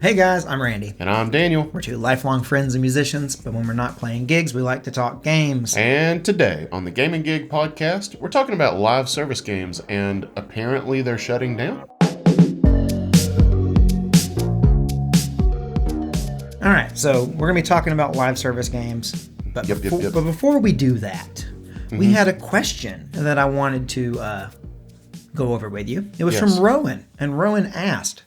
Hey guys, I'm Randy. And I'm Daniel. We're two lifelong friends and musicians, but when we're not playing gigs, we like to talk games. And today on the Gaming Gig podcast, we're talking about live service games, and apparently they're shutting down. All right, so we're going to be talking about live service games. But, Yep. but before we do that, we had a question that I wanted to go over with you. It was Yes. from Rowan, and Rowan asked,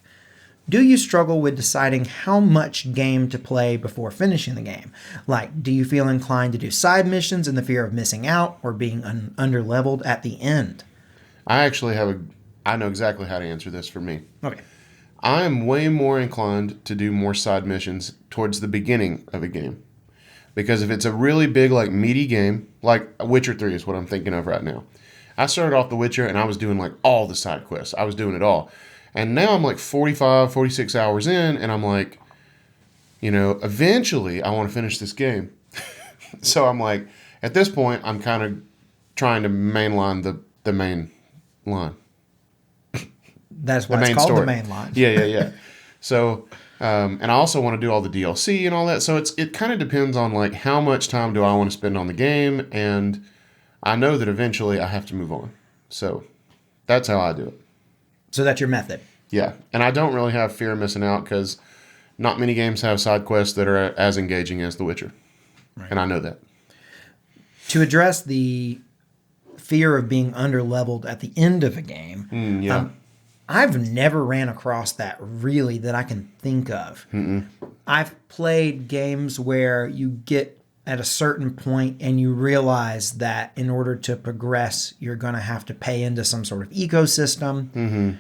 do you struggle with deciding how much game to play before finishing the game? Like, do you feel inclined to do side missions in the fear of missing out or being under-leveled at the end? I know exactly how to answer this for me. Okay. I am way more inclined to do more side missions towards the beginning of a game. Because if it's a really big, meaty game, like Witcher 3 is what I'm thinking of right now. I started off The Witcher and I was doing all the side quests. I was doing it all. And now I'm 45, 46 hours in, and I'm eventually I want to finish this game. So I'm at this point, I'm kind of trying to mainline the main line. That's why it's called the main line. Yeah. So, and I also want to do all the DLC and all that. So it kind of depends on how much time do I want to spend on the game, and I know that eventually I have to move on. So that's how I do it. So that's your method. Yeah, and I don't really have fear of missing out because not many games have side quests that are as engaging as The Witcher. Right. And I know that. To address the fear of being under-leveled at the end of a game, I've never ran across that really that I can think of. Mm-mm. I've played games where you get at a certain point and you realize that in order to progress, you're going to have to pay into some sort of ecosystem. Mm-hmm.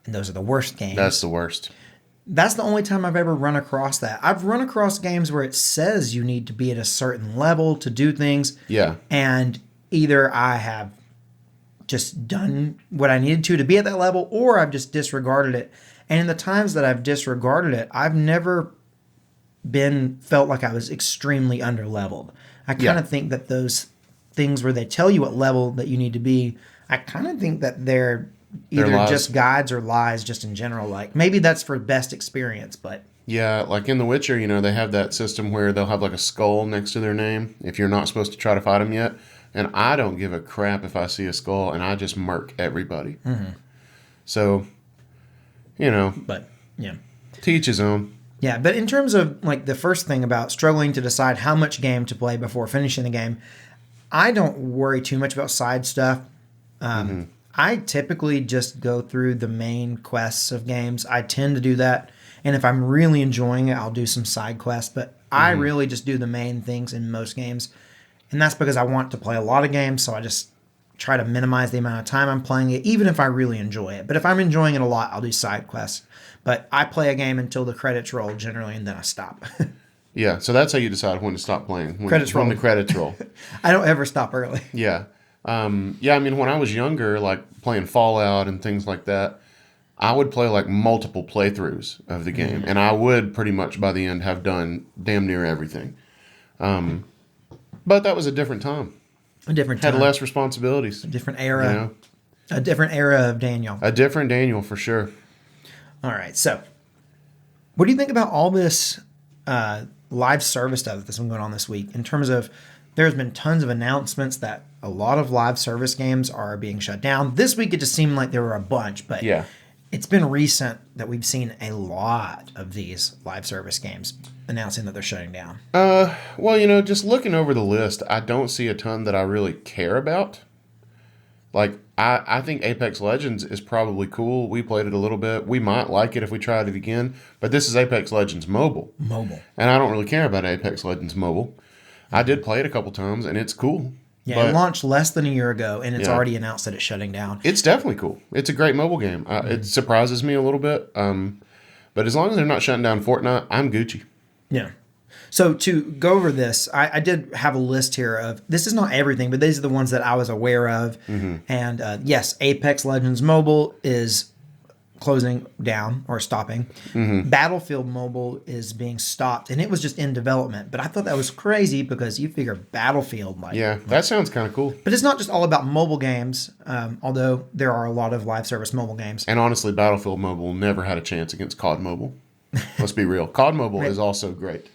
And those are the worst games. That's the worst. That's the only time I've ever run across that. I've run across games where it says you need to be at a certain level to do things. Yeah. And either I have just done what I needed to be at that level, or I've just disregarded it. And in the times that I've disregarded it, I've never felt like I was extremely under-leveled. I kind of think that those things where they tell you what level that you need to be, I kind of think that they're either just guides or lies just in general. Maybe that's for best experience, but... Yeah, in The Witcher, they have that system where they'll have a skull next to their name if you're not supposed to try to fight them yet. And I don't give a crap if I see a skull, and I just murk everybody. Mm-hmm. So, But, yeah. To each his own. Yeah, but in terms of, the first thing about struggling to decide how much game to play before finishing the game, I don't worry too much about side stuff. I typically just go through the main quests of games. I tend to do that. And if I'm really enjoying it, I'll do some side quests. But I really just do the main things in most games. And that's because I want to play a lot of games. So I just try to minimize the amount of time I'm playing it, even if I really enjoy it. But if I'm enjoying it a lot, I'll do side quests. But I play a game until the credits roll generally, and then I stop. Yeah, so that's how you decide when to stop playing. When the credits roll. I don't ever stop early. Yeah. When I was younger, playing Fallout and things like that, I would play multiple playthroughs of the game, and I would pretty much by the end have done damn near everything. But that was a different time. A different time. Had less responsibilities. A different era. A different era of Daniel. A different Daniel, for sure. All right, so what do you think about all this live service stuff that's been going on this week in terms of there's been tons of announcements that a lot of live service games are being shut down. This week it just seemed like there were a bunch, but it's been recent that we've seen a lot of these live service games announcing that they're shutting down. Just looking over the list, I don't see a ton that I really care about. I think Apex Legends is probably cool. We played it a little bit. We might like it if we tried it again, but this is Apex Legends Mobile. And I don't really care about Apex Legends Mobile. I did play it a couple times, and it's cool. Yeah, it launched less than a year ago, and it's already announced that it's shutting down. It's definitely cool. It's a great mobile game. It surprises me a little bit. But as long as they're not shutting down Fortnite, I'm Gucci. Yeah. So to go over this, I did have a list here of, this is not everything, but these are the ones that I was aware of. Mm-hmm. And yes, Apex Legends Mobile is closing down or stopping. Mm-hmm. Battlefield Mobile is being stopped, and it was just in development. But I thought that was crazy because you figure Battlefield, that sounds kind of cool. But it's not just all about mobile games, although there are a lot of live service mobile games. And honestly, Battlefield Mobile never had a chance against COD Mobile. Let's be real. COD Mobile is also great.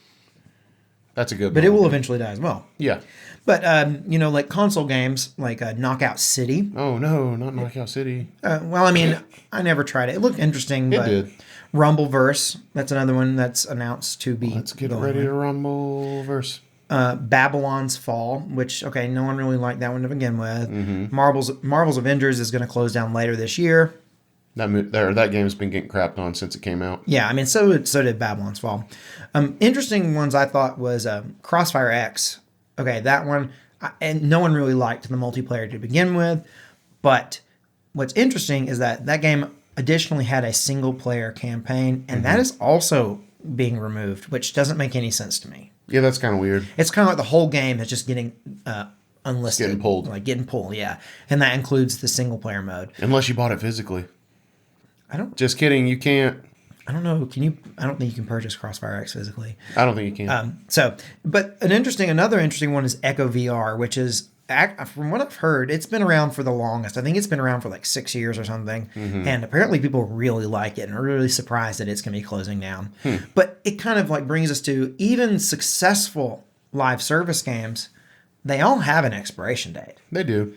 That's a good But it one. will eventually die as well. Yeah. But, like console games, like Knockout City. Oh, no, not Knockout City. Well, I mean, I never tried it. It looked interesting, It but did. Rumbleverse, that's another one that's announced to be Let's get going ready on. to rumble verse. Babylon's Fall, which, okay, no one really liked that one to begin with. Mm-hmm. Marvel's Avengers is going to close down later this year. That game's been getting crapped on since it came out. Yeah, I mean, so did Babylon's Fall. Interesting ones I thought was Crossfire X. Okay, that one, and no one really liked the multiplayer to begin with. But what's interesting is that game additionally had a single player campaign, and that is also being removed, which doesn't make any sense to me. Yeah, that's kind of weird. It's kind of like the whole game is just getting unlisted. Getting pulled. Like getting pulled, yeah. And that includes the single player mode. Unless you bought it physically. I don't Just kidding. You can't. I don't know. Can you? I don't think you can purchase Crossfire X physically. I don't think you can. But another interesting one is Echo VR, which is, from what I've heard, it's been around for the longest. I think it's been around for like 6 years or something. And apparently people really like it and are really surprised that it's going to be closing down. But it kind of like brings us to even successful live service games, they all have an expiration date. They do.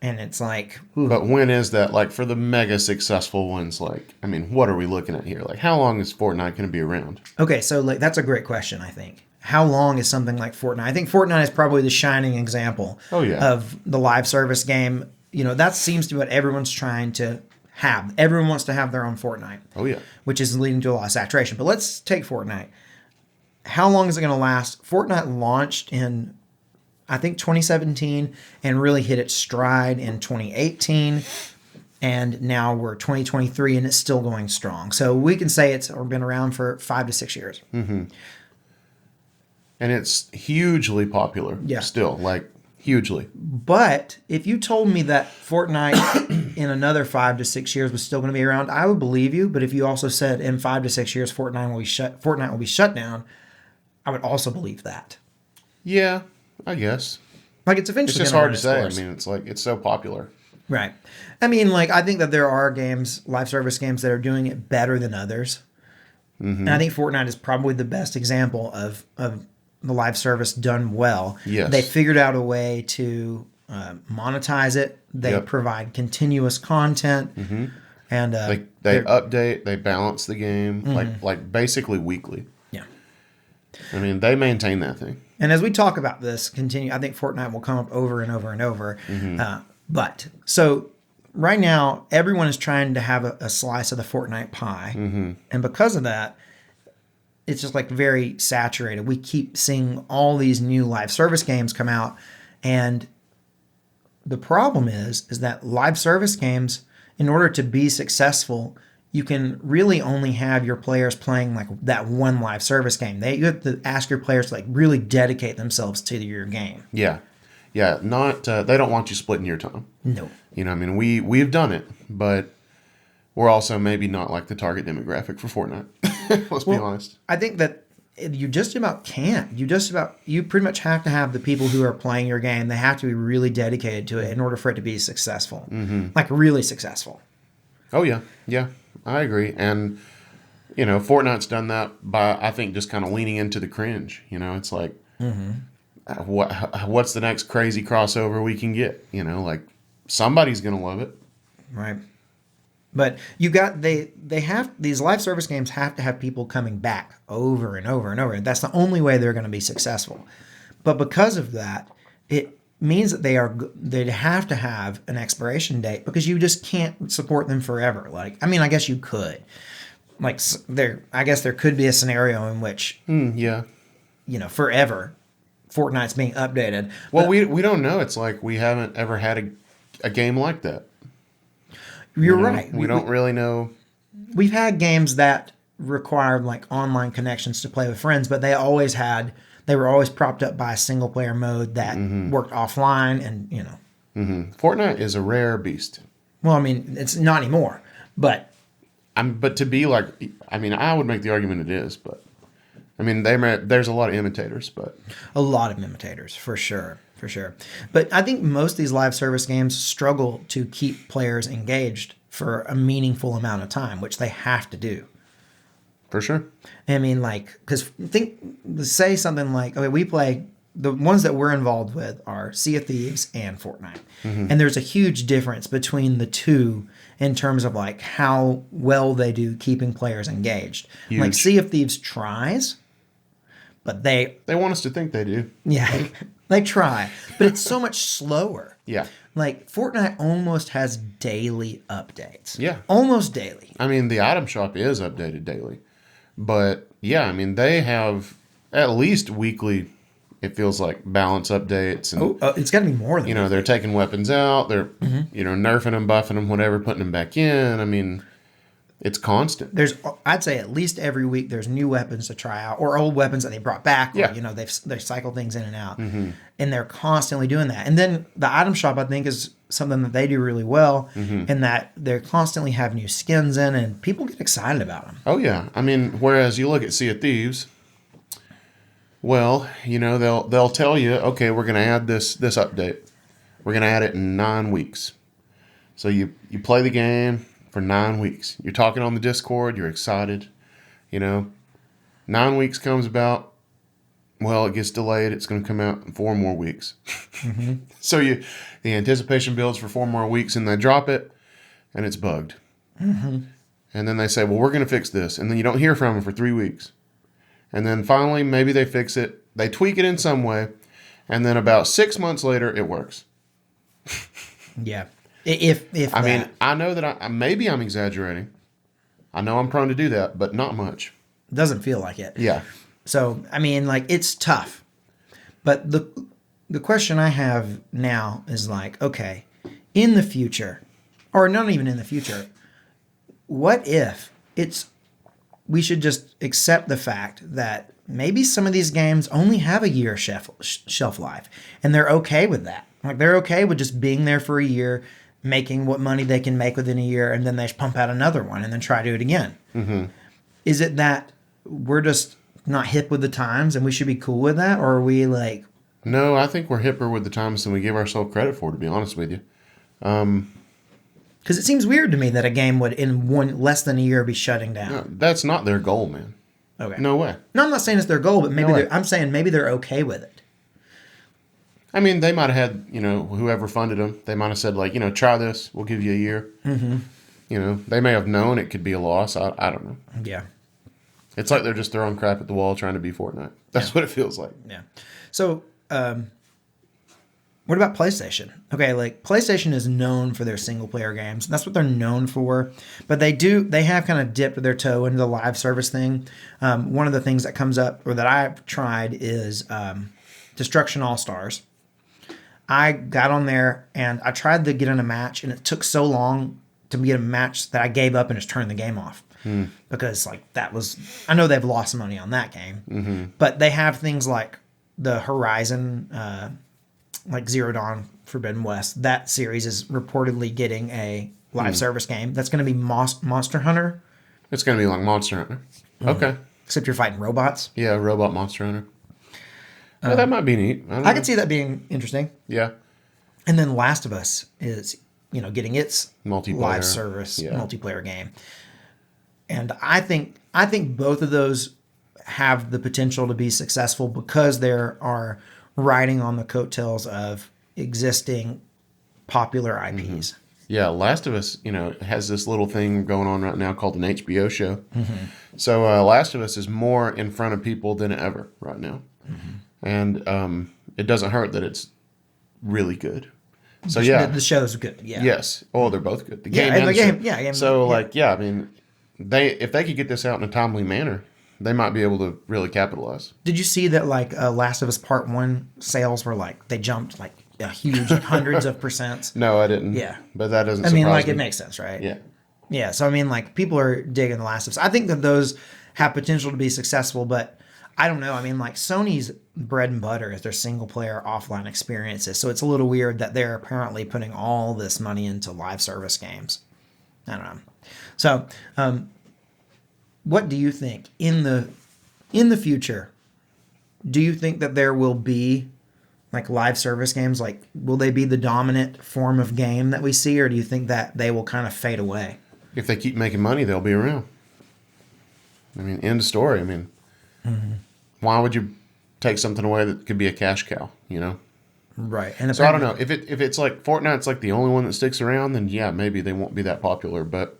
And it's like, But when is that? Like for the mega successful ones, like, I mean, what are we looking at here? Like, how long is Fortnite going to be around? okay, so like that's a great question, I think. How long is something like Fortnite? I think Fortnite is probably the shining example of the live service game. That seems to be what everyone's trying to have. Everyone wants to have their own Fortnite. Oh, yeah. Which is leading to a lot of saturation. But let's take Fortnite. How long is it going to last? Fortnite launched in, I think, 2017 and really hit its stride in 2018. And now we're 2023 and it's still going strong. So we can say it's been around for 5 to 6 years. Mm-hmm. And it's hugely popular. Yeah. Still, like, hugely. But if you told me that Fortnite in another 5 to 6 years was still going to be around, I would believe you. But if you also said in 5 to 6 years Fortnite will be shut down, I would also believe that. Yeah, I guess. Like it's eventually. It's just hard to say. I mean, it's like it's so popular. Right. I mean, like I think that there are games, live service games, that are doing it better than others. And I think Fortnite is probably the best example of the live service done well. Yes. They figured out a way to monetize it. They provide continuous content, and they update, they balance the game like basically weekly. Yeah. I mean, they maintain that thing. And as we talk about this, I think Fortnite will come up over and over and over. But so right now, everyone is trying to have a slice of the Fortnite pie, and because of that, it's just like very saturated. We keep seeing all these new live service games come out, and the problem is that live service games, in order to be successful, you can really only have your players playing like that one live service game. You have to ask your players to like really dedicate themselves to your game. Yeah, yeah. Not they don't want you splitting your time. No. I mean, we've done it, but we're also maybe not like the target demographic for Fortnite. Let's be honest. I think that you just about can't. You pretty much have to have the people who are playing your game. They have to be really dedicated to it in order for it to be successful, like really successful. Oh yeah, yeah, I agree. And Fortnite's done that by I think just kind of leaning into the cringe. It's like, what's the next crazy crossover we can get? Like somebody's gonna love it, right? But they have these live service games have to have people coming back over and over and over. That's the only way they're going to be successful. But because of that, it means that they have to have an expiration date because you just can't support them forever. Like, I mean, I guess you could. Like I guess there could be a scenario in which forever Fortnite's being updated. Well, we don't know. It's like we haven't ever had a game like that. You're right. We don't really know. We've had games that required like online connections to play with friends, but they were always propped up by a single player mode that worked offline, and Fortnite is a rare beast. Well, I mean, it's not anymore, but to be like, I mean, I would make the argument it is, but I mean, there's a lot of imitators, but a lot of imitators for sure. For sure. But I think most of these live service games struggle to keep players engaged for a meaningful amount of time, which they have to do. For sure. I mean, like, because say something like, okay, we play, the ones that we're involved with are Sea of Thieves and Fortnite. And there's a huge difference between the two in terms of like how well they do keeping players engaged. Huge. Like Sea of Thieves tries, but They want us to think they do. yeah, they try, but it's so much slower. Yeah. Like Fortnite almost has daily updates. Yeah. Almost daily. I mean, the item shop is updated daily. But yeah, I mean, they have at least weekly, it feels like, balance updates. And, It's got to be more than they're taking weapons out, they're, nerfing them, buffing them, whatever, putting them back in. I mean, it's constant. I'd say at least every week there's new weapons to try out or old weapons that they brought back. Or, Yeah. they cycle things in and out. And they're constantly doing that. And then the item shop, I think, is something that they do really well in that they constantly have new skins in and people get excited about them. Oh, yeah. I mean, whereas you look at Sea of Thieves, well, they'll tell you, okay, we're going to add this update. We're going to add it in 9 weeks. So you play the game for 9 weeks. You're talking on the Discord. You're excited. 9 weeks comes about. Well, it gets delayed. It's going to come out in 4 more weeks. So the anticipation builds for 4 more weeks, and they drop it, and it's bugged. And then they say, well, we're going to fix this. And then you don't hear from them for 3 weeks. And then finally, maybe they fix it. They tweak it in some way. And then about 6 months later, it works. Yeah. If I mean, I know that maybe I'm exaggerating. I know I'm prone to do that, but not much. doesn't feel like it. Yeah. So, I mean, like, it's tough. But the question I have now is like, okay, in the future, or not even in the future, what if we should just accept the fact that maybe some of these games only have a year shelf life, and they're okay with that. Like, they're okay with just being there for a year, making what money they can make within a year, and then they pump out another one and then try to do it again. Mm-hmm. Is it that we're just not hip with the times and we should be cool with that? Or are we like... No, I think we're hipper with the times than we give ourselves credit for, to be honest with you. Because it seems weird to me that a game would, in less than a year, be shutting down. No, that's not their goal, man. Okay. No way. No, I'm not saying it's their goal, but maybe I'm saying maybe they're okay with it. I mean, they might have had, whoever funded them, they might have said, like, try this, we'll give you a year. Mm-hmm. They may have known it could be a loss. I don't know. Yeah. It's like they're just throwing crap at the wall trying to be Fortnite. That's what it feels like. Yeah. So, what about PlayStation? Okay, like, PlayStation is known for their single-player games. That's what they're known for. But they have kind of dipped their toe into the live service thing. One of the things that comes up, or that I've tried, is Destruction All-Stars. I got on there, and I tried to get in a match, and it took so long to get a match that I gave up and just turned the game off. Because, like, I know they've lost money on that game. But they have things like the Horizon, like Zero Dawn, Forbidden West. That series is reportedly getting a live service game. That's going to be Monster Hunter. It's going to be like Monster Hunter. Okay. Except you're fighting robots. Yeah, Robot Monster Hunter. Yeah, that might be neat. I could see that being interesting. Yeah. And then Last of Us is, getting its Multiplayer. live service multiplayer game. And I think both of those have the potential to be successful because there are riding on the coattails of existing popular IPs. Yeah, Last of Us, has this little thing going on right now called an HBO show. So Last of Us is more in front of people than ever right now. And it doesn't hurt that it's really good. So the show's good. Yeah. Yes. Oh, they're both good. The game and and the show. game. Yeah. So I mean, if they could get this out in a timely manner, they might be able to really capitalize. Did you see that, like, Last of Us Part 1 sales were, like, they jumped, like, a huge hundreds of %? No, I didn't. Yeah. But that doesn't surprise me. It makes sense, right? Yeah. Yeah, so, I mean, like, people are digging The Last of Us. I think that those have potential to be successful, but I don't know. I mean, like, Sony's bread and butter is their single-player offline experiences, so it's a little weird that they're apparently putting all this money into live service games. I don't know. So, what do you think in the future? Do you think that there will be, like, live service games? Like, will they be the dominant form of game that we see, or do you think that they will kind of fade away? If they keep making money, they'll be around. I mean, end of story. I mean, why would you take something away that could be a cash cow, you know? Right. And So I don't know. If it's like Fortnite's like the only one that sticks around, then yeah, maybe they won't be that popular. But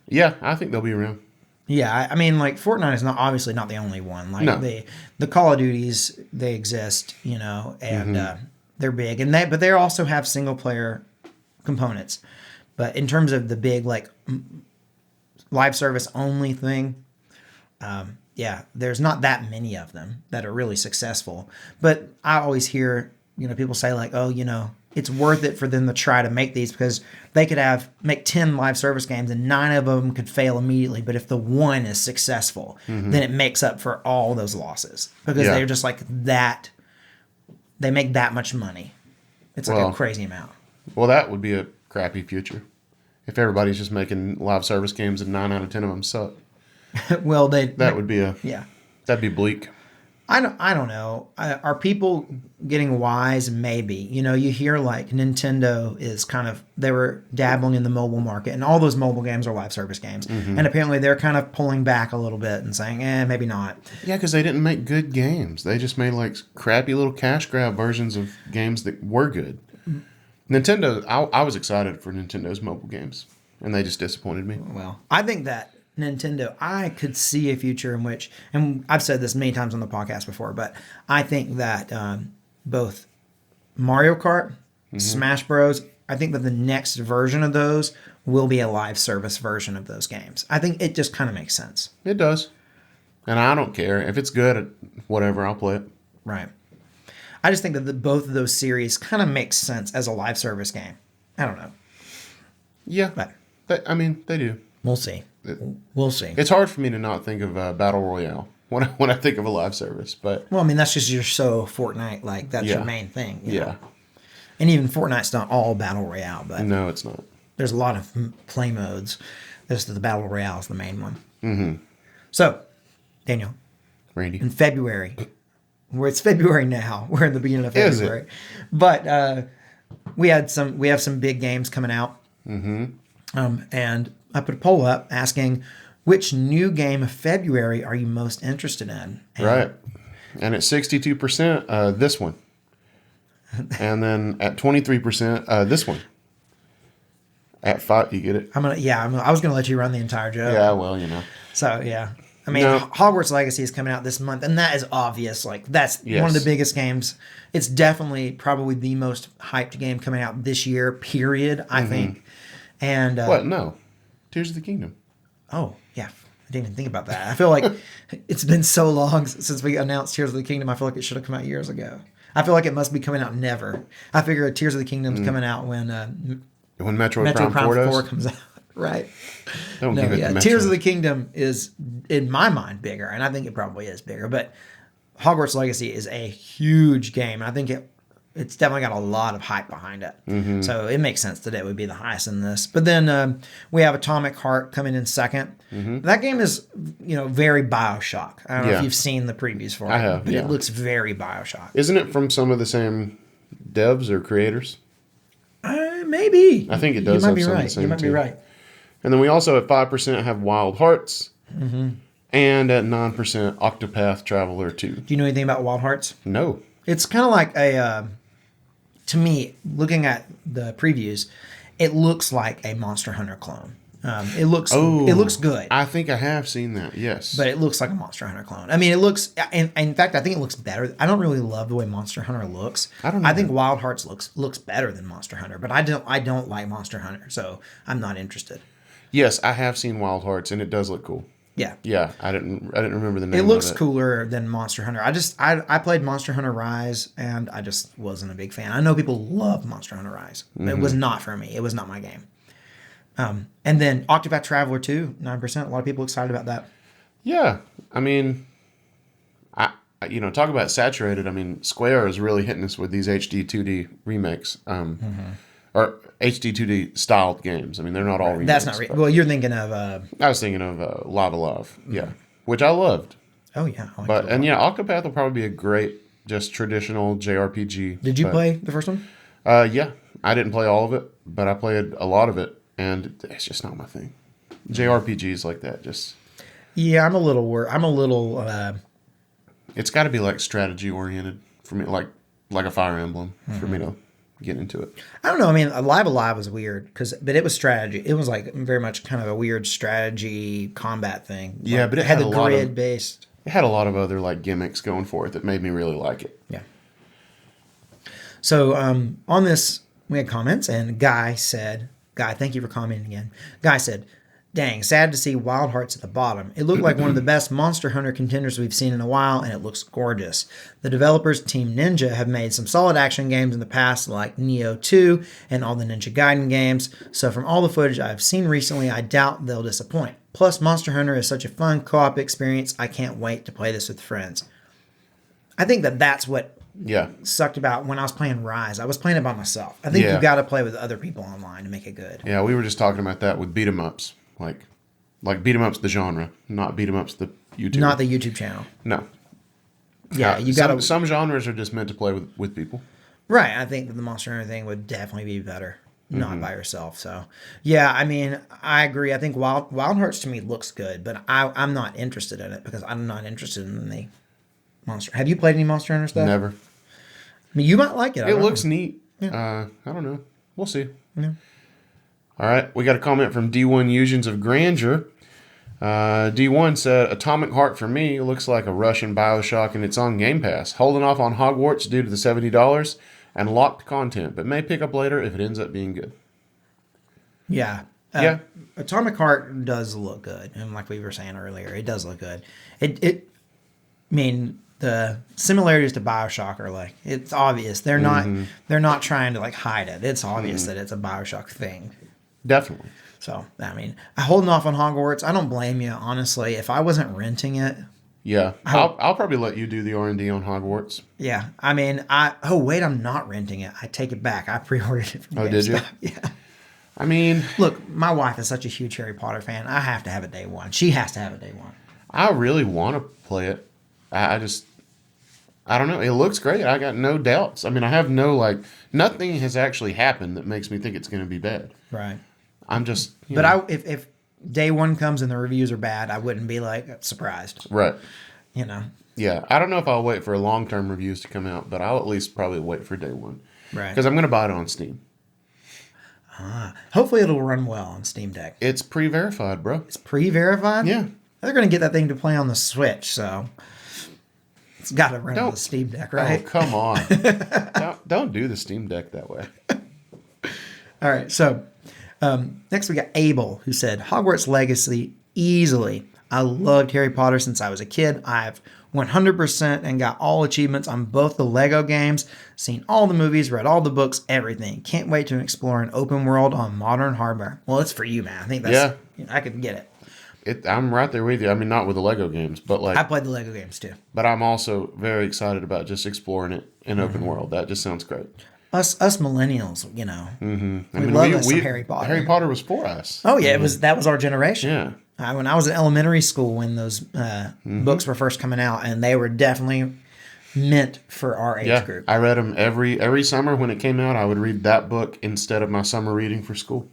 yeah, I think they'll be around. Yeah, I mean, like Fortnite is obviously not the only one. Like No. the Call of Duties, they exist, you know, and they're big, and they also have single player components. But in terms of the big like live service only thing, yeah, there's not that many of them that are really successful. But I always hear, you know, people say like, oh, you know, it's worth it for them to try to make these because they could make 10 live service games and 9 of them could fail immediately. But if the one is successful, then it makes up for all those losses because they're just like that. They make that much money. It's like a crazy amount. Well, that would be a crappy future if everybody's just making live service games and 9 out of 10 of them suck. Well, That'd be bleak. I don't know. Are people getting wise? Maybe. You know, you hear like Nintendo is they were dabbling in the mobile market, and all those mobile games are live service games. And apparently they're kind of pulling back a little bit and saying, maybe not. Yeah, because they didn't make good games. They just made like crappy little cash grab versions of games that were good. Nintendo, I was excited for Nintendo's mobile games, and they just disappointed me. Well, I think that Nintendo, I could see a future in which, and I've said this many times on the podcast before, but I think that both Mario Kart, Smash Bros., I think that the next version of those will be a live service version of those games. I think it just kind of makes sense. It does. And I don't care. If it's good, whatever, I'll play it. Right. I just think that both of those series kind of make sense as a live service game. I don't know. Yeah. But I mean, they do. We'll see. We'll see. It's hard for me to not think of Battle Royale when I think of a live service. But well, I mean, that's just you're so Fortnite, like that's your main thing. You know? And even Fortnite's not all Battle Royale, but no, it's not. There's a lot of play modes. This the Battle Royale is the main one. So, Daniel, Randy, in February, it's February now. We're in the beginning of February, but we have some big games coming out. And I put a poll up asking which new game of February are you most interested in? Right. And at 62%, this one. And then at 23%, this one. At 5, you get it? I was gonna let you run the entire joke. Yeah, well, you know. So yeah. I mean, Hogwarts Legacy is coming out this month, and that is obvious. Like, that's one of the biggest games. It's definitely probably the most hyped game coming out this year, period, I think. And what? No. Tears of the Kingdom. Oh, yeah. I didn't even think about that. I feel like it's been so long since we announced Tears of the Kingdom. I feel like it should have come out years ago. I feel like it must be coming out never. I figure Tears of the Kingdom's coming out when Metroid Prime 4 comes out. Right. Don't give it to Metroid. Tears of the Kingdom is, in my mind, bigger, and I think it probably is bigger. But Hogwarts Legacy is a huge game, and I think it's definitely got a lot of hype behind it. So it makes sense that it would be the highest in this. But then we have Atomic Heart coming in second. That game is, very BioShock. I don't know if you've seen the previews for it. I have, but it looks very BioShock. Isn't it from some of the same devs or creators? Maybe. I think it does. You might be have some right. of the same You might be right. And then we also at 5% have Wild Hearts. And at 9%, Octopath Traveler 2. Do you know anything about Wild Hearts? No. It's kind of like to me, looking at the previews, it looks like a Monster Hunter clone. It looks good. I think I have seen that, yes. But it looks like a Monster Hunter clone. I mean, it looks, and in fact, I think it looks better. I don't really love the way Monster Hunter looks. I think Wild Hearts looks better than Monster Hunter, but I don't like Monster Hunter, so I'm not interested. Yes, I have seen Wild Hearts, and it does look cool. Yeah. Yeah, I didn't remember the name. It looks cooler than Monster Hunter. I played Monster Hunter Rise, and I just wasn't a big fan. I know people love Monster Hunter Rise. It was not for me. It was not my game. And then Octopath Traveler 2, 9%. A lot of people excited about that. Yeah. I mean, talk about saturated. I mean, Square is really hitting us with these HD 2D remakes. Or HD 2D styled games. I mean, they're not all remakes. That's not well, you're thinking of... I was thinking of Lava Love. Yeah. Which I loved. Oh, yeah. Octopath will probably be a great, just traditional JRPG. Did you play the first one? Yeah. I didn't play all of it, but I played a lot of it. And it's just not my thing. JRPGs like that, just... Yeah, I'm a little I'm a little It's got to be like strategy oriented for me, like a Fire Emblem for me to get into it. I don't know. I mean, Alive was weird but it was strategy. It was like very much kind of a weird strategy combat thing. Yeah, Like, but it had had the a lot of grid based. it had a lot of other like gimmicks going for it that made me really like it. Yeah. So on this, we had comments, and Guy, thank you for commenting again. Guy said, "Dang, sad to see Wild Hearts at the bottom. It looked like one of the best Monster Hunter contenders we've seen in a while, and it looks gorgeous. The developers, Team Ninja, have made some solid action games in the past, like Neo 2 and all the Ninja Gaiden games, so from all the footage I've seen recently, I doubt they'll disappoint. Plus, Monster Hunter is such a fun co-op experience, I can't wait to play this with friends." I think that's what Yeah, sucked about when I was playing Rise. I was playing it by myself. I think Yeah. you got to play with other people online to make it good. yeah. We were just talking about that with beat 'em ups, like beat 'em ups the genre, not beat 'em ups the YouTube. Not the YouTube channel. No. Yeah, you got to. Some genres are just meant to play with people. Right. I think that the Monster Hunter thing would definitely be better, not by yourself. So, yeah, I mean, I agree. I think Wild Hearts to me looks good, but I'm not interested in it because I'm not interested in the Monster. Have you played any Monster Hunter stuff? Never. I mean, you might like it. It looks neat. I don't know. We'll see. Yeah. All right. We got a comment from D1 Usions of Grandeur. D1 said, Atomic Heart for me looks like a Russian Bioshock and it's on Game Pass. Holding off on Hogwarts due to the $70 and locked content, but may pick up later if it ends up being good. Yeah. Yeah. Atomic Heart does look good. And like we were saying earlier, it does look good. I mean, the similarities to BioShock are like, it's obvious. They're not trying to like hide it. It's obvious that it's a BioShock thing. Definitely. So, I mean, holding off on Hogwarts, I don't blame you, honestly. If I wasn't renting it, Yeah. I'll probably let you do the R&D on Hogwarts. yeah. I mean, wait, I'm not renting it. I take it back. I pre-ordered it from Oh, did you? GameStop. Yeah. I mean, Look, my wife is such a huge Harry Potter fan. I have to have it day one. She has to have it day one. I really want to play it. I don't know. It looks great. I got no doubts. I mean, I have nothing has actually happened that makes me think it's going to be bad. Right. I'm just, If day one comes and the reviews are bad, I wouldn't be like surprised. right. You know. Yeah. I don't know if I'll wait for long-term reviews to come out, but I'll at least probably wait for day one. Right. Because I'm going to buy it on Steam. Hopefully it'll run well on Steam Deck. It's pre-verified, bro. It's pre-verified? Yeah. They're going to get that thing to play on the Switch, so it's got to run on the Steam Deck, right? Oh, come on. don't do the Steam Deck that way. All right, so next we got Abel, who said, Hogwarts Legacy easily. I loved Harry Potter since I was a kid. I've 100% and got all achievements on both the Lego games, seen all the movies, read all the books, everything. Can't wait to explore an open world on modern hardware. Well, it's for you, man. I think that's, I could get it. I'm right there with you. I mean, not with the Lego games, but I played the Lego games too. But I'm also very excited about just exploring it in open world. That just sounds great. Us millennials, you know, I we mean, love us some Harry Potter. Harry Potter was for us. Oh yeah, that was our generation. Yeah. When I was in elementary school, when those books were first coming out, and they were definitely meant for our age group. I read them every summer when it came out. I would read that book instead of my summer reading for school.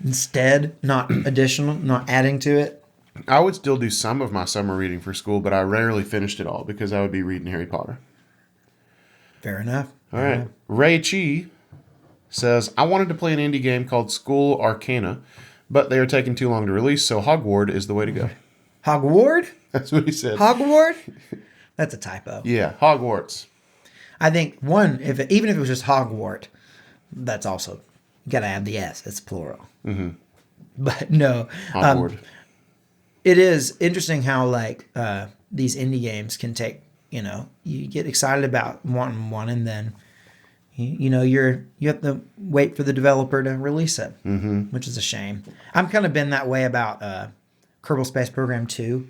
Instead, not additional, not adding to it. I would still do some of my summer reading for school, but I rarely finished it all because I would be reading Harry Potter. Fair enough. All right. Ray Chi says, I wanted to play an indie game called School Arcana, but they are taking too long to release, so Hogwarts is the way to go. Hogwarts? That's what he said. Hogwarts? That's a typo. Yeah, Hogwarts. I think, even if it was just Hogwarts, that's also, you got to add the S. It's plural. Mm-hmm. But no. Hogwarts. It is interesting how, these indie games can take, you get excited about wanting one, and then, you have to wait for the developer to release it, which is a shame. I'm kind of been that way about Kerbal Space Program 2.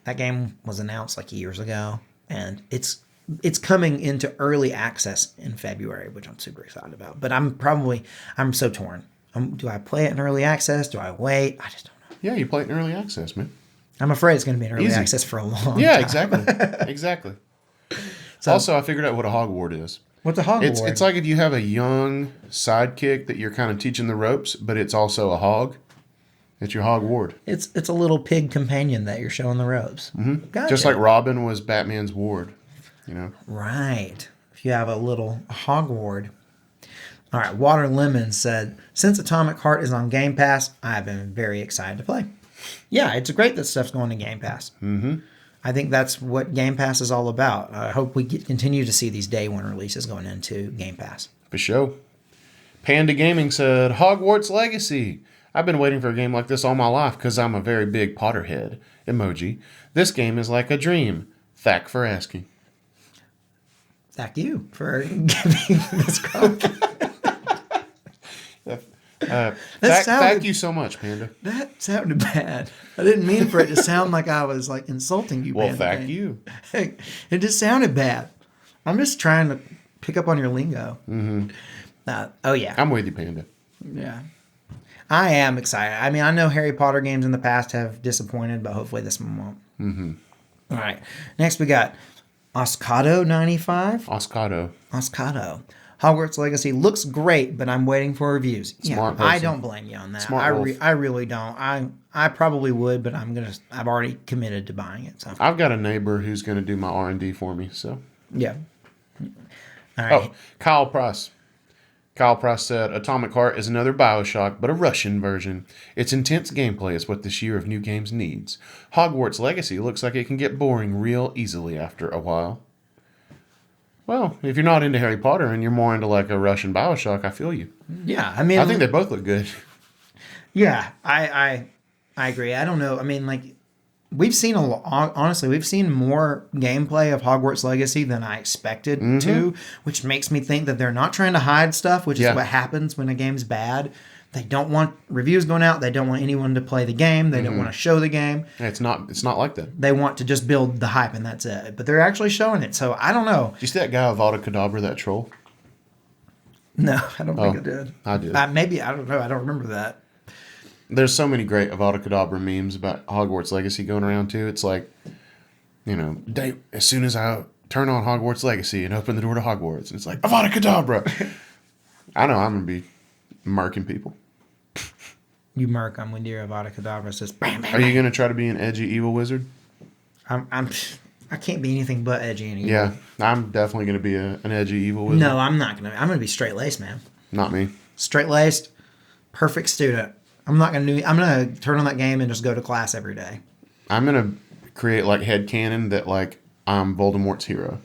That game was announced years ago, and it's coming into early access in February, which I'm super excited about. But I'm so torn. Do I play it in early access? Do I wait? I just don't know. Yeah, you play it in early access, man. I'm afraid it's going to be in early access for a long time. Yeah, exactly. Exactly. So, also, I figured out what a Hogwarts is. What's a Hogwarts? It's like if you have a young sidekick that you're kind of teaching the ropes, but it's also a hog. It's your hog ward. It's a little pig companion that you're showing the ropes. Mm-hmm. Gotcha. Just like Robin was Batman's ward, Right. If you have a little hog ward. All right. Water Lemon said, since Atomic Heart is on Game Pass, I've been very excited to play. Yeah, it's great that stuff's going to Game Pass. Mm-hmm. I think that's what Game Pass is all about. I hope we continue to see these day one releases going into Game Pass. For sure. Panda Gaming said, Hogwarts Legacy. I've been waiting for a game like this all my life because I'm a very big Potterhead. Emoji. This game is like a dream. Thank for asking. Thank you for giving this quote. Thank you so much, Panda. That sounded bad. I didn't mean for it to sound like I was like insulting you. Well, Panda thank Game. you. It just sounded bad. I'm just trying to pick up on your lingo. Mm-hmm. Oh yeah, I'm with you, Panda. yeah. I am excited. I mean, I know Harry Potter games in the past have disappointed, but hopefully this one won't. Mm-hmm. All right. Next we got Oscado95. Oscado. Hogwarts Legacy looks great, but I'm waiting for reviews. Smart yeah, I person. don't blame you on that. Smart I really don't. I probably would, but I've already committed to buying it. So I've got a neighbor who's going to do my R&D for me. So yeah. All right. Oh, Kyle Price. Kyle Price said, Atomic Heart is another Bioshock, but a Russian version. Its intense gameplay is what this year of new games needs. Hogwarts Legacy looks like it can get boring real easily after a while. Well, if you're not into Harry Potter and you're more into like a Russian Bioshock, I feel you. Yeah, I mean, I think they both look good. Yeah, I agree. I don't know. I mean, like, we've seen honestly, we've seen more gameplay of Hogwarts Legacy than I expected to, which makes me think that they're not trying to hide stuff, which is what happens when a game's bad. They don't want reviews going out. They don't want anyone to play the game. They don't want to show the game. It's not like that. They want to just build the hype, and that's it. But they're actually showing it, so I don't know. Did you see that guy Avada Kedavra, that troll? No, I don't think I did. I did. Maybe, I don't know. I don't remember that. There's so many great Avada Kedavra memes about Hogwarts Legacy going around, too. It's like, as soon as I turn on Hogwarts Legacy and open the door to Hogwarts, and it's like, Avada Kedavra! I know I'm going to be murking people. You murk them when your Avada Kedavra says bam, bam, Are you going to try to be an edgy evil wizard? I can't be anything but edgy and evil. Yeah, I'm definitely going to be an edgy evil wizard. No, I'm not going to. I'm going to be straight-laced, man. Not me. Straight-laced, perfect student. I'm going to turn on that game and just go to class every day. I'm going to create like headcanon that like I'm Voldemort's hero.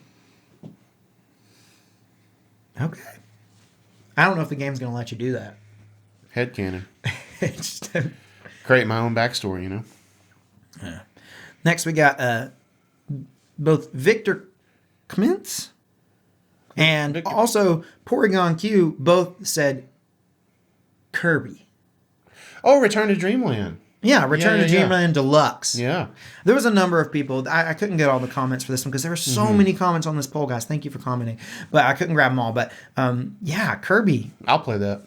Okay. I don't know if the game's going to let you do that. Headcanon. Just, Create my own backstory, Yeah. Next, we got both Victor Kmintz and also Porygon Q both said Kirby. Oh, Return to Dreamland. Yeah, Return to Dreamland Deluxe. Yeah. There was a number of people. I couldn't get all the comments for this one because there were so many comments on this poll, guys. Thank you for commenting. But I couldn't grab them all. But Kirby. I'll play that.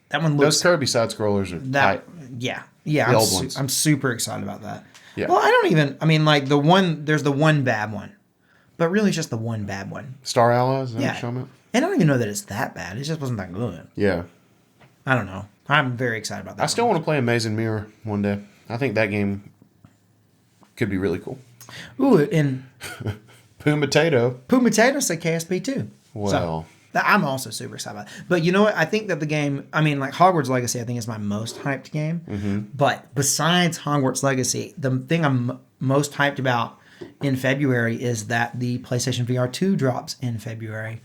That one looks... Those Kirby side scrollers are tight. Yeah. The old ones. I'm super excited about that. Yeah. Well, like there's the one bad one. But really it's just the one bad one. Star Allies? Is that what Yeah. you're talking about? And I don't even know that it's that bad. It just wasn't that good. Yeah. I don't know. I'm very excited about that. I still want to play Amazing Mirror one day. I think that game could be really cool. Ooh, and Potato. Potato said KSP too. Well. So, I'm also super excited about it. But you know what? I think that the game, like Hogwarts Legacy, I think is my most hyped game. Mm-hmm. But besides Hogwarts Legacy, the thing I'm most hyped about in February is that the PlayStation VR 2 drops in February,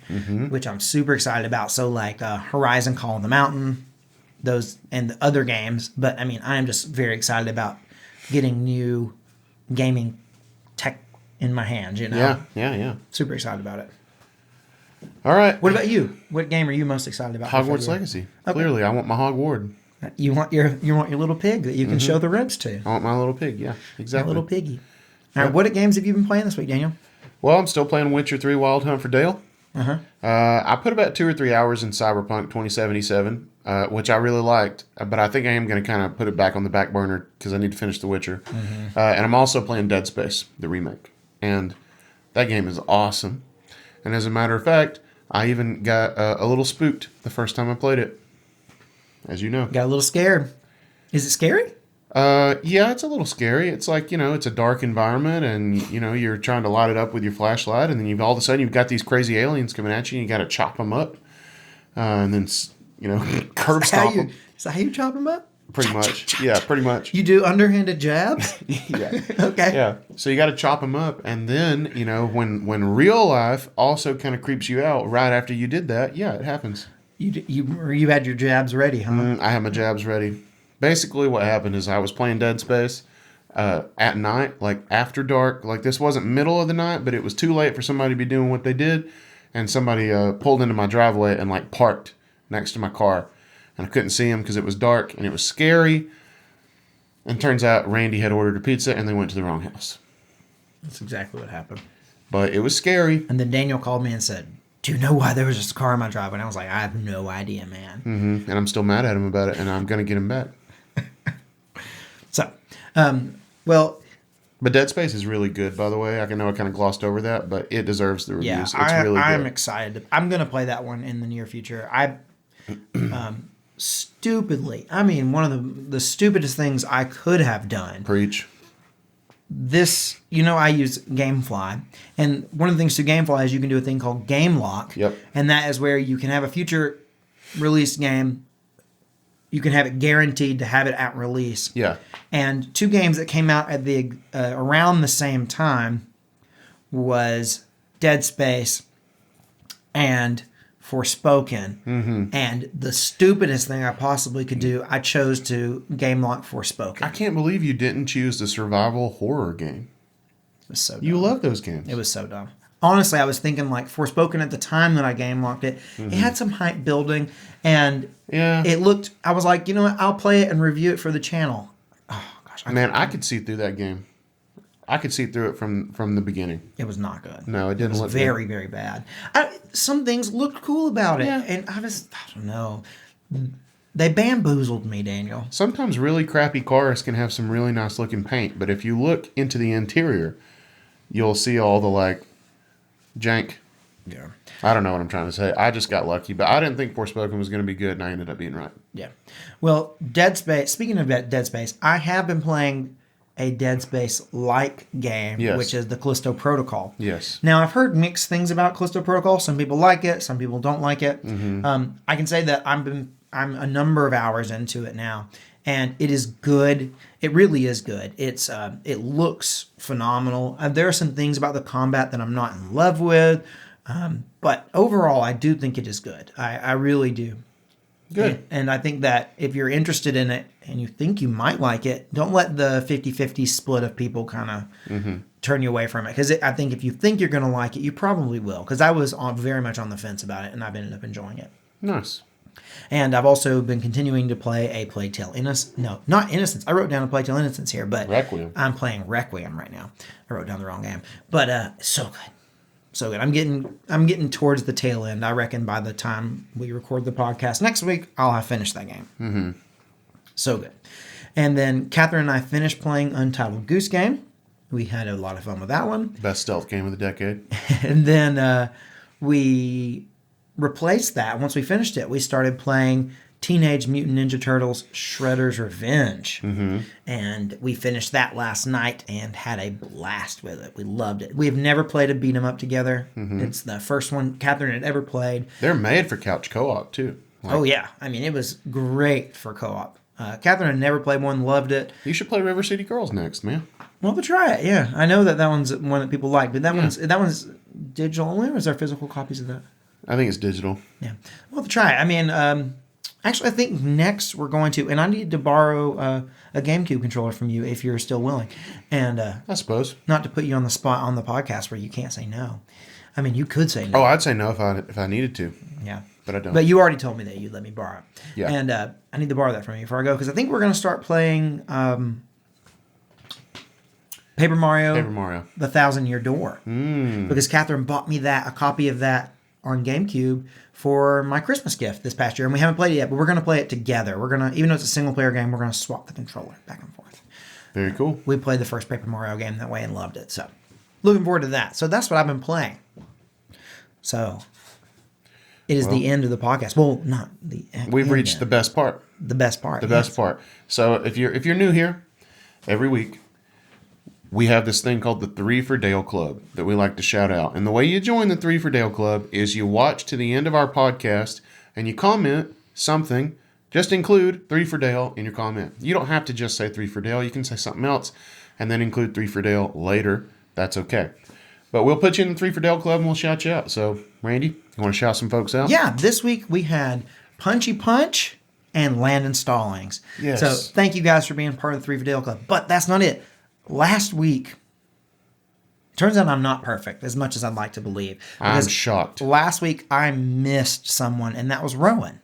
which I'm super excited about. So like Horizon Call of the Mountain, those and the other games. But I am just very excited about getting new gaming tech in my hands, Yeah. Super excited about it. All right. What about you? What game are you most excited about? Hogwarts Legacy. Okay. Clearly, I want my Hog Ward. You want your little pig that you can show the ropes to. I want my little pig. Yeah, exactly. My little piggy. All right. What games have you been playing this week, Daniel? Well, I'm still playing Witcher 3 Wild Hunt for Dale. Uh-huh. I put about 2 or 3 hours in Cyberpunk 2077, which I really liked, but I think I am going to kind of put it back on the back burner because I need to finish The Witcher. And I'm also playing Dead Space, the remake. And that game is awesome. And as a matter of fact, I even got a little spooked the first time I played it, as you know. Got a little scared. Is it scary? Yeah, it's a little scary. It's like, it's a dark environment and, you're trying to light it up with your flashlight and then all of a sudden you've got these crazy aliens coming at you and you got to chop them up. And then, curb stomp them. Is that how you chop them up? Pretty much. Yeah, pretty much. You do underhanded jabs? Yeah. Okay. Yeah. So you got to chop them up. And then, when real life also kind of creeps you out right after you did that, yeah, it happens. You had your jabs ready, huh? I had my jabs ready. Basically, what happened is I was playing Dead Space at night, like after dark. Like this wasn't middle of the night, but it was too late for somebody to be doing what they did. And somebody pulled into my driveway and like parked next to my car. And I couldn't see him because it was dark and it was scary. And turns out Randy had ordered a pizza and they went to the wrong house. That's exactly what happened. But it was scary. And then Daniel called me and said, "Do you know why there was just a car in my driveway?" And I was like, "I have no idea, man." Mm-hmm. And I'm still mad at him about it and I'm going to get him back. So, well... But Dead Space is really good, by the way. I know I kind of glossed over that, but it deserves the reviews. Yeah, It's really good. I'm excited. I'm going to play that one in the near future. Stupidly, one of the stupidest things I could have done. Preach. This, I use GameFly, and one of the things to GameFly is you can do a thing called Game Lock. Yep. And that is where you can have a future release game. You can have it guaranteed to have it at release. Yeah. And two games that came out at the around the same time was Dead Space and Forspoken. Mm-hmm. And the stupidest thing I possibly could do, I chose to game lock Forspoken. I can't believe you didn't choose the survival horror game. It was so dumb. You love those games. It was so dumb. Honestly, I was thinking like Forspoken at the time that I game locked it. Mm-hmm. It had some hype building and it looked, I was like, you know what, I'll play it and review it for the channel. Oh gosh. I could see through that game. I could see through it from the beginning. It was not good. No, it didn't look very, good. very bad. Some things looked cool about it. Yeah. And I don't know. They bamboozled me, Daniel. Sometimes really crappy cars can have some really nice looking paint, but if you look into the interior, you'll see all the jank. Yeah. I don't know what I'm trying to say. I just got lucky, but I didn't think Forspoken was going to be good, and I ended up being right. Yeah. Well, Dead Space, speaking of Dead Space, I have been playing a Dead Space-like game, yes. which is the Callisto Protocol. Yes. Now, I've heard mixed things about Callisto Protocol. Some people like it. Some people don't like it. Mm-hmm. I can say that I'm a number of hours into it now, and it is good. It really is good. It looks phenomenal. There are some things about the combat that I'm not in love with, but overall, I do think it is good. I really do. Good. And I think that if you're interested in it and you think you might like it, don't let the 50-50 split of people kind of turn you away from it. Because I think if you think you're going to like it, you probably will. Because I was very much on the fence about it, and I've ended up enjoying it. Nice. And I've also been continuing to play a Plague Tale Innocence. No, not Innocence. I wrote down a Plague Tale Innocence here, but Requiem. I'm playing Requiem right now. I wrote down the wrong game. But so good. So good. I'm getting towards the tail end. I reckon by the time we record the podcast next week, I'll have finished that game. Mm-hmm. So good. And then Catherine and I finished playing Untitled Goose Game. We had a lot of fun with that one. Best stealth game of the decade. And then we replaced that. Once we finished it, we started playing Teenage Mutant Ninja Turtles Shredder's Revenge. Mm-hmm. And we finished that last night and had a blast with it. We loved it. We have never played a beat 'em up together. Mm-hmm. It's the first one Catherine had ever played. They're made for couch co-op too. Oh yeah. It was great for co-op. Catherine had never played one, loved it. You should play River City Girls next, man. Well, we'll try it. Yeah, I know that one's one that people like, but that one's digital only, or is there physical copies of that? I think it's digital. Yeah, we'll have to try it. Actually, I think next we're going to, and I need to borrow a GameCube controller from you if you're still willing. And I suppose not to put you on the spot on the podcast where you can't say no. You could say no. Oh, I'd say no if I needed to. Yeah. But I don't. But you already told me that you'd let me borrow it. Yeah. And I need to borrow that from you before I go, because I think we're going to start playing Paper Mario. The 1,000-Year Door. Because Catherine bought me a copy of that on GameCube for my Christmas gift this past year, and we haven't played it yet, but we're going to play it together. We're going to, even though it's a single-player game, we're going to swap the controller back and forth. Very cool. We played the first Paper Mario game that way and loved it, so looking forward to that. So that's what I've been playing. So... It is the end of the podcast. Well, not the end. We've reached the best part. The best part. The best part. So if you're new here, every week we have this thing called the 3 for Dale Club that we like to shout out. And the way you join the 3 for Dale Club is you watch to the end of our podcast and you comment something. Just include 3 for Dale in your comment. You don't have to just say 3 for Dale. You can say something else and then include 3 for Dale later. That's okay. But we'll put you in the 3 for Dale Club and we'll shout you out. So, Randy, you want to shout some folks out? Yeah, this week we had Punchy Punch and Landon Stallings. Yes. So thank you guys for being part of the 3 for Dale Club. But that's not it. Last week, turns out I'm not perfect as much as I'd like to believe. I'm shocked. Last week I missed someone, and that was Rowan.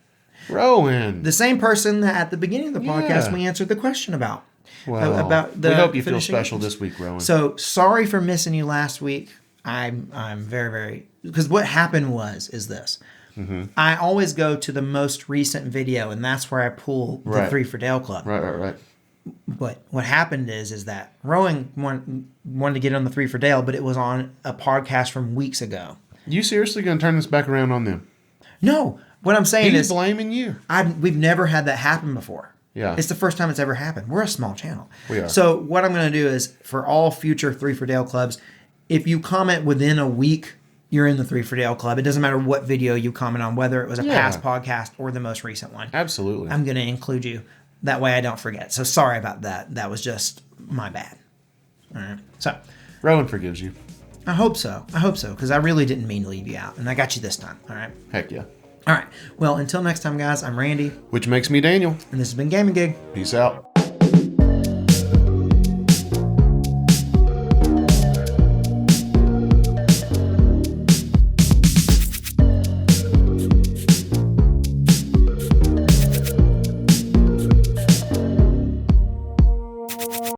Rowan. The same person that at the beginning of the podcast we answered the question about. Well, about the we hope you feel finishing. special this week, Rowan. So sorry for missing you last week. I'm very, very... Because what happened is this. Mm-hmm. I always go to the most recent video, and that's where I pull the 3 for Dale Club. Right. But what happened is that Rowan wanted to get on the 3 for Dale, but it was on a podcast from weeks ago. You seriously going to turn this back around on them? No. What I'm saying He's is... blaming you. We've never had that happen before. Yeah. It's the first time it's ever happened. We're a small channel. We are. So what I'm going to do is, for all future 3 for Dale Clubs, if you comment within a week, you're in the 3 for Dale Club. It doesn't matter what video you comment on, whether it was a past podcast or the most recent one. Absolutely. I'm going to include you. That way I don't forget. So sorry about that. That was just my bad. All right. So Rowan forgives you. I hope so. Because I really didn't mean to leave you out. And I got you this time. All right. Heck yeah. All right. Well, until next time, guys, I'm Randy. Which makes me Daniel. And this has been Gaming Gig. Peace out.